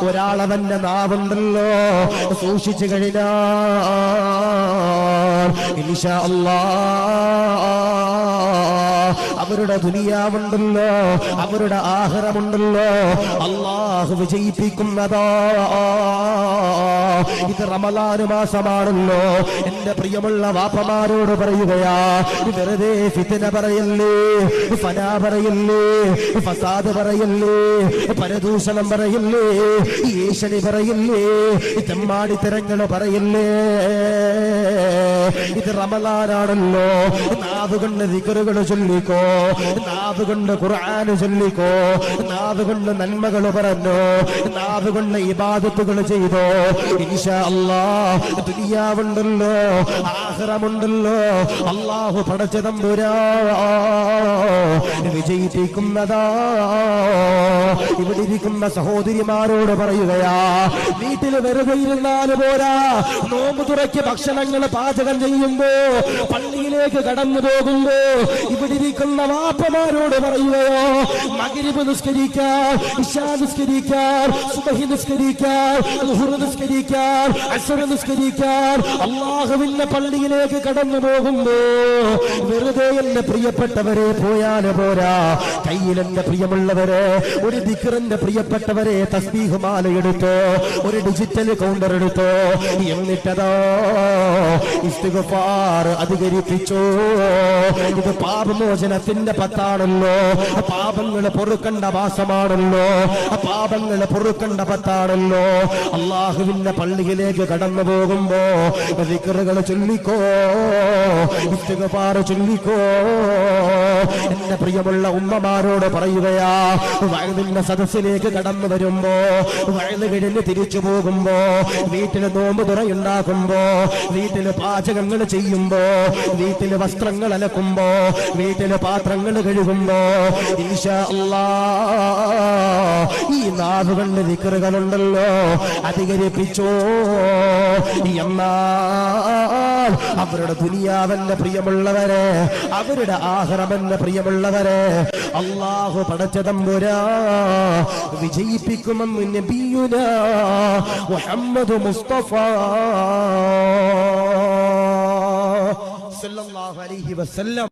ഒരാളവന്റെ നാവുണ്ടല്ലോ സൂക്ഷിച്ചു കഴിഞ്ഞാൽ ഇൻഷാ അല്ലാഹ് അവരുടെ ദുനിയാവുണ്ടല്ലോ, അവരുടെ ആഖിറമുണ്ടല്ലോ, അല്ലാഹു വിജയിപ്പിക്കുന്നതാ. ഇത് റമളാൻ മാസമാണല്ലോ. എന്റെ പ്രിയമുള്ള വാപ്പമാരോട് പറയുകയാ, വെറുതെ ഫിത്ന പറയല്ലേ, ഫനാ പറയല്ലേ, ഫസാദ് പറയല്ലേ, പരദൂഷണം പറയല്ലേ, ഈശനി പറയല്ലേ, തെമ്മാടിത്തരങ്ങൾ പറയല്ലേ. ഇത് റമളാനാണല്ലോ. നാവ് കൊണ്ട് ദിക്റുകൾ ചൊല്ലിക്കോ, നാവ് കൊണ്ട് ഖുർആൻ ചൊല്ലിക്കോ, നാവ് കൊണ്ട് നന്മകൾ പറഞ്ഞോ, നാവ് കൊണ്ട് ഇബാദത്തുകൾ ചെയ്തോ. ഇൻഷാ അല്ലാഹ് ദുനിയാവുണ്ടല്ലോ, ആഖിറമുണ്ടല്ലോ, അല്ലാഹു പടച്ച തമ്പുരാൻ വിജയിപ്പിക്കുന്നതാ. ഇവിടെ ഇരിക്കുന്ന സഹോദരിമാരോട് പറയുകയാ, വീട്ടിൽ വെറുതെ ഇരുന്നാല് പോരാ, നോമ്പ് തുറയ്ക്ക് ഭക്ഷണങ്ങൾ പാചകം ചെയ്യുമ്പോ, പള്ളിയിലേക്ക് കടന്നു പോകുമ്പോ ഇവിടെ ഇരിക്കുന്ന വാപ്പമാരോട് പറയുകയോ, മഗ്രിബ് നിസ്കരിക്കാൻ, ഇശാ നിസ്കരിക്കാൻ, സുബ്ഹി നിസ്കരിക്കാൻ, ളുഹ്ർ നിസ്കരിക്കാൻ, അസ്ർ നിസ്കരിക്കാൻ അല്ലാഹുവിന്റെ പള്ളിയിലേക്ക് കടന്നു പോകുമ്പോ വെറുതെ എന്റെ പ്രിയപ്പെട്ടവരെ പോയാല് പോരാ, കയ്യിൽ എന്റെ പ്രിയമുള്ളവരെ ഒരു ദിക്റിന്റെ പ്രിയപ്പെട്ടവരെ തസ്ബീഹ് മാല എടുത്തോ, ഒരു ഡിജിറ്റൽ കൗണ്ടർ എടുത്തോ, എന്നിട്ടതോ ഇസ്തിഗ്ഫാർ അധികരിപ്പിച്ചോ. ഇത് പാപമോചനത്തിന്റെ പത്താണല്ലോ, പാപങ്ങൾ പൊറുക്കണ്ട മാസമാണല്ലോ, പാപങ്ങൾ പൊറുക്കണ്ട പത്താണല്ലോ. അല്ലാഹുവിന്റെ പള്ളിയിലേക്ക് കടന്നു പോകുമ്പോ ദിക്റുകൾ ചൊല്ലിക്കോ, ഇസ്തിഗ്ഫാർ ചൊല്ലിക്കോ. എന്റെ പ്രിയമുള്ള ഉമ്മമാരോട് പറയുകയാ, വഅദിന്റെ സദസ്സിലേക്ക് കടന്നു വരുമ്പോ, വഅദ് കഴിഞ്ഞ് തിരിച്ചു പോകുമ്പോ, വീട്ടിൽ നോമ്പ് തുറയുണ്ടാക്കുമ്പോ, വീട്ടിൽ പാചകങ്ങൾ ചെയ്യുമ്പോ, വീട്ടിൽ വസ്ത്രങ്ങൾ അലക്കുമ്പോ, വീട്ടിൽ പാത്രങ്ങൾ കഴുകുമ്പോ, ഇൻഷാ അല്ലാഹ് ഈ നാവുകളുടെ ദിക്റുകളുണ്ടല്ലോ അധികരിപ്പിച്ചോ. എന്നാൽ അവരുടെ ദുനിയാവെന്ന പ്രിയമുള്ളവരെ, അവരുടെ ആഖിറമെന്ന പ്രിയമുള്ളവരെ അല്ലാഹു പടച്ച തമ്പുരാൻ വിജയിപ്പിക്കുമെന്ന് നബിയുനാ മുഹമ്മദ് മുസ്തഫ സല്ലല്ലാഹു അലൈഹി വസല്ലം